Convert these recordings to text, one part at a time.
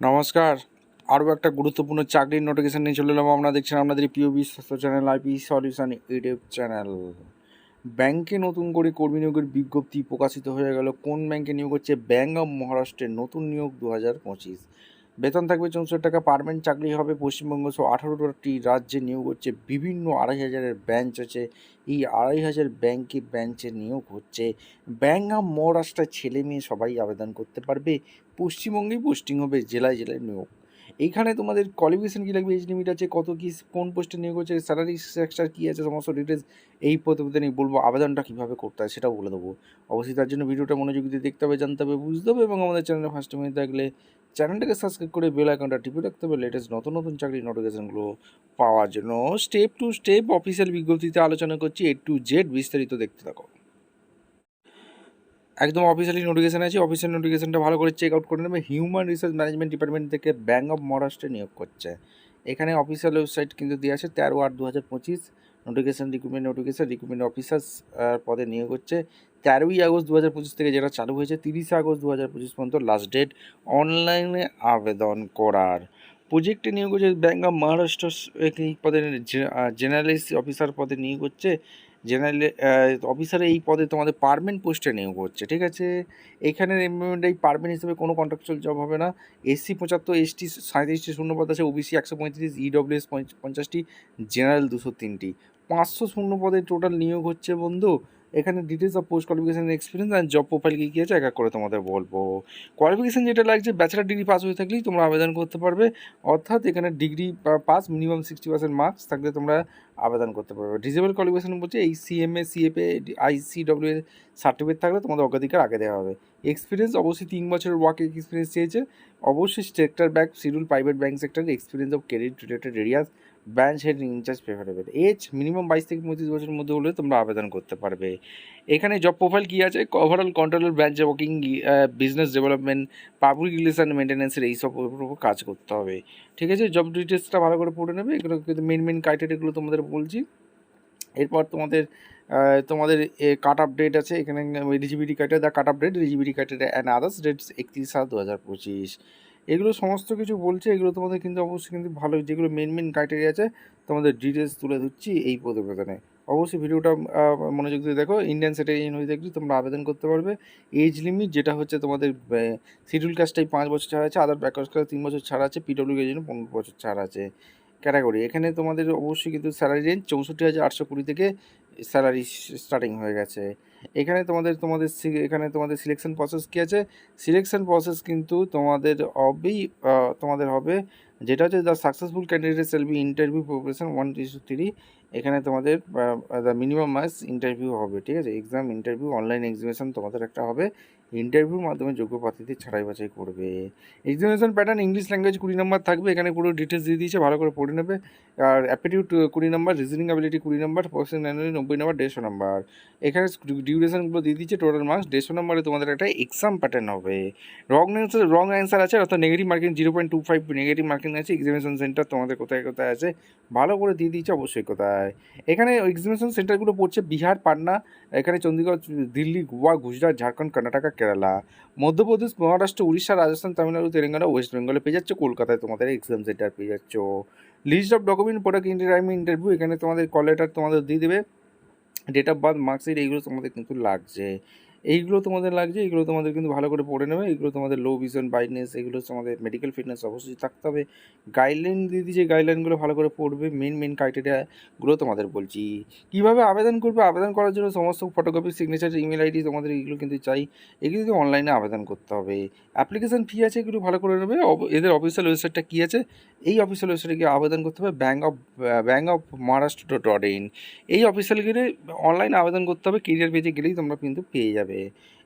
নমস্কার। আরও একটা গুরুত্বপূর্ণ চাকরির নোটিফিকেশন নিয়ে চলে এলাম। আপনারা দেখছেন আপনাদের প্রিয় বিশ্বস্ত channel IP solution YouTube channel. ব্যাংকে নতুন করে কর্মী নিয়োগের বিজ্ঞপ্তি প্রকাশিত হয়ে গেল। কোন ব্যাংকে নিয়োগ হচ্ছে? ব্যাঙ্ক অফ মহারাষ্ট্রের নতুন নিয়োগ 2025। বেতন থাকবে 64 টাকা। পার্মানেন্ট চাকরি হবে। পশ্চিমবঙ্গ সহ 18টি রাজ্যে নিয়োগ হচ্ছে। বিভিন্ন 2,500 ব্যাঞ্চ আছে। এই 2,500 ব্যাঞ্চে নিয়োগ হচ্ছে। ব্যাঙ্ক অফ মহারাষ্ট্রের ছেলে মেয়ে সবাই আবেদন করতে পারবে। পশ্চিমবঙ্গেই পোস্টিং হবে, জেলায় জেলায় নিয়োগ। এইখানে তোমাদের কোয়ালিফিকেশন কী লাগবে, এজ লিমিট আছে, কত কী, কোন পোস্টে নিয়োগ হচ্ছে, স্যালারি স্ট্রাকচার কী আছে, সমস্ত ডিটেলস এই প্রতিবেদনে বলবো। আবেদনটা কীভাবে করতে হয় সেটাও বলে দেবো। অবশ্যই তার জন্য ভিডিওটা মনোযোগ দিয়ে দেখতে হবে, জানতে হবে, বুঝতে হবে এবং আমাদের চ্যানেলে ফার্স্ট টাইম থাকলে চ্যানেলটাকে সাবস্ক্রাইব করে বেল আইকনটা টিপে রাখতে হবে লেটেস্ট নতুন নতুন চাকরির নোটিফিকেশনগুলো পাওয়ার জন্য। স্টেপ টু স্টেপ অফিসিয়াল বিজ্ঞপ্তিতে আলোচনা করছি, A to Z বিস্তারিত দেখতে থাকো। একদম অফিসিয়ালি নোটিফিকেশান আছে। অফিসিয়াল নোটিফিকেশানটা ভালো করে চেক আউট করে নেবে। হিউম্যান রিসোর্স ম্যানেজমেন্ট ডিপার্টমেন্ট থেকে ব্যাঙ্ক অফ মহারাষ্ট্রে নিয়োগ করছে। এখানে অফিসিয়াল ওয়েবসাইট কিন্তু দেওয়া আছে। 13/8/2025 নোটিফিকেশান, রিক্রুটমেন্ট অফিসার্স পদে নিয়োগ হচ্ছে। 13ই আগস্ট 2025 থেকে যেটা চালু হয়েছে, 30শে আগস্ট 2025 পর্যন্ত লাস্ট ডেট অনলাইনে আবেদন করার। প্রজেক্টে নিয়োগ হচ্ছে ব্যাঙ্ক অফ মহারাষ্ট্র এই পদে জেনারেলিস্ট অফিসার পদে নিয়োগ হচ্ছে। জেনারেল অফিসারে এই পদে তোমাদের পার্মানেন্ট পোস্টে নিয়োগ হচ্ছে, ঠিক আছে। এখানে এই পার্মানেন্ট হিসেবে কোনো কন্ট্রাকচুয়াল জব হবে না। SC 75, ST 37টি শূন্যপদ আছে, OBC 135, EWS 50টি, জেনারেল 203টি, 500 শূন্যপদে টোটাল নিয়োগ হচ্ছে বন্ধু। এখানে details of post qualification, experience and job profile কী কী আছে এক এক করে তোমাদের বলবো। কোয়ালিফিকেশান যেটা লাগছে, ব্যাচেলার ডিগ্রি পাস হয়ে থাকলেই তোমরা আবেদন করতে পারবে। অর্থাৎ এখানে ডিগ্রি পাস মিনিমাম 60% মার্কস থাকলে তোমরা আবেদন করতে পারবে। ডিজেবল কোয়ালিফিকেশন বলছে এই CMA, CFA, ICWA সার্টিফিকেট থাকলে তোমাদের অগ্রাধিকার আগে দেওয়া হবে। এক্সপিরিয়েন্স অবশ্যই 3 বছরের ওয়ার্ক এক্সপিরিয়েন্স চেয়েছে। অবশ্যই sector bank, schedule private bank sector, experience of credit related areas, branch head in charge preferable. Age minimum 22 থেকে 35 বছরের মধ্যে হলে তোমরা আবেদন করতে পারবে। এখানে জব প্রোফাইল কী আছে? Overall controller, branch working, business development, public relation মেনটেন্যান্সের এইসব উপর কাজ করতে হবে, ঠিক আছে। জব ডিটেলসটা ভালো করে পড়ে নেবে। এগুলো কিন্তু মেন ক্রাইটেরিয়াগুলো তোমাদের বলছি। এরপর তোমাদের তোমাদের কাট অফ ডেট আছে এখানে। Eligibility criteria, the cut off date, eligibility criteria and others dates 31/7/2025। এগুলো সমস্ত কিছু বলছে। এগুলো তোমাদের কিন্তু অবশ্যই কিন্তু ভালো, যেগুলো মেন ক্রাইটেরিয়া আছে তোমাদের ডিটেলস তুলে দিচ্ছি এই প্রতিবেদনে। অবশ্যই ভিডিওটা মনোযোগ দিয়ে দেখো। ইন্ডিয়ান সিটিজেন হয়ে থাকলে তোমরা আবেদন করতে পারবে। এজ লিমিট যেটা হচ্ছে তোমাদের শিডিউল কাস্টটাই 5 বছর ছাড় আছে, আদার ব্যাকওয়ার্ড কাস্টে 3 বছর ছাড় আছে, PWD এর জন্য 15 বছর ছাড় আছে। ক্যাটাগরি এখানে তোমাদের অবশ্যই কিন্তু স্যালারি রেঞ্জ 64,820 থেকে স্যালারি স্টার্টিং হয়ে গেছে। এখানে এখানে তোমাদের সিলেকশন প্রসেস কী আছে? সিলেকশন প্রসেস কিন্তু তোমাদের হবে যেটা হচ্ছে the successful candidate shall be interview preparation 1:3। এখানে তোমাদের দ্য মিনিমাম মাস ইন্টারভিউ হবে, ঠিক আছে। এক্সাম, ইন্টারভিউ, অনলাইন এক্সামিনেশন তোমাদের একটা হবে। ইন্টারভিউর মাধ্যমে যোগ্য প্রার্থীদের ছাড়াই বাছাই করবে। এক্সামিনেশন প্যাটার্ন ইংলিশ ল্যাঙ্গুয়েজ 20 নম্বর থাকবে। এখানে পুরো ডিটেলস দিয়ে দিয়েছে, ভালো করে পড়ে নেবে। আর অ্যাপটিটিউড 20 নম্বর, রিজনিং অ্যাবিলিটি 20 নম্বর, প্রফেশনাল ল্যাঙ্গুয়েজ 90 নম্বর, 150 নম্বর। এখানে ডিউরেশনগুলো দিয়ে দিচ্ছে। টোটাল মার্কস 150 নম্বরে তোমাদের একটা এক্সাম প্যাটার্ন হবে। রং অ্যান্সার আছে, অর্থাৎ নেগেটিভ মার্কিং 0.25 নেগেটিভ মার্কিং আছে। এক্সামিনেশন সেন্টার তোমাদের কোথায় কোথায় আছে ভালো করে দিয়ে দিচ্ছে অবশ্যই কোথায়। এখানে এক্সামিনেশন সেন্টারগুলো পড়ছে বিহার, পাটনা, এখানে চণ্ডীগড়, দিল্লি, গোয়া, গুজরাট, ঝাড়খণ্ড, কর্ণাটকা, কেরালা, মধ্যপ্রদেশ, মহারাষ্ট্র, উড়িষ্যা, রাজস্থান, তামিলনাড়ু, তেলেঙ্গানা, ওয়েস্ট বেঙ্গলে পেয়ে যাচ্ছ। কলকাতায় তোমাদের এক্সাম সেন্টার পেয়ে যাচ্ছ। List of document, product interview, এখানে তোমাদের কল লেটার তোমাদের দিয়ে দেবে। ডেট অফ বার্থ, মার্কশিট, এইগুলো তোমাদের কিন্তু লাগছে। এইগুলো তোমাদের কিন্তু ভালো করে পড়ে নেবে। এগুলো তোমাদের লো ভিশন, ব্রাইটনেস, এগুলো তোমাদের মেডিকেল ফিটনেস অবশ্যই থাকতে হবে। গাইডলাইন দিয়ে দিয়েছে, গাইডলাইনগুলো ভালো করে পড়বে। মেন ক্রাইটেরিয়াগুলো তোমাদের বলছি। কীভাবে আবেদন করবে? আবেদন করার জন্য সমস্ত ফটোকপি, সিগনেচার, ইমেল আইডি তোমাদের এগুলো কিন্তু চাই। এগুলো কিন্তু অনলাইনে আবেদন করতে হবে। অ্যাপ্লিকেশন ফি আছে, এগুলো ভালো করে নেবে। এদের অফিসিয়াল ওয়েবসাইটটা কী আছে? এই অফিসিয়াল ওয়েবসাইটে গিয়ে আবেদন করতে হবে, ব্যাঙ্ক অফ মহারাষ্ট্র.in। এই অফিসিয়াল গেলে অনলাইনে আবেদন করতে হবে। কেরিয়ার পেজে গেলেই তোমরা কিন্তু পেয়ে যাবে।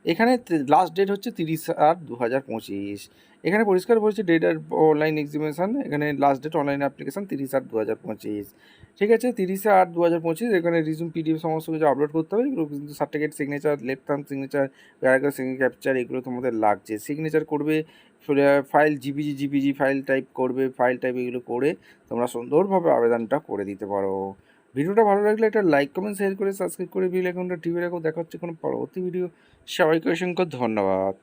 এখানে লাস্ট ডেট হচ্ছে 30/8/2025। এখানে পরিষ্কার বলছে ডেট আর অনলাইন এক্সামিনেশান। এখানে লাস্ট ডেট অনলাইন অ্যাপ্লিকেশান 30/8/2025, ঠিক আছে। 30/8/2025। এখানে রিজুম, PDF সমস্ত কিছু আপলোড করতে হবে। এগুলো কিন্তু certificate, signature, left thumb signature, paragraph signature capture, এগুলো তোমাদের লাগছে। সিগনেচার করবে, ফাইল জিপিজি ফাইল টাইপ করবে, ফাইল টাইপ এগুলো করে তোমরা সুন্দরভাবে আবেদনটা করে দিতে পারো। ভিডিওটা ভালো লাগলে একটা লাইক, কমেন্ট, শেয়ার করে সাবস্ক্রাইব করে বেল আইকনটা টিপে রাখো। দেখা হচ্ছে কোনো পরবর্তী ভিডিও। সবাইকে অসংখ্য ধন্যবাদ।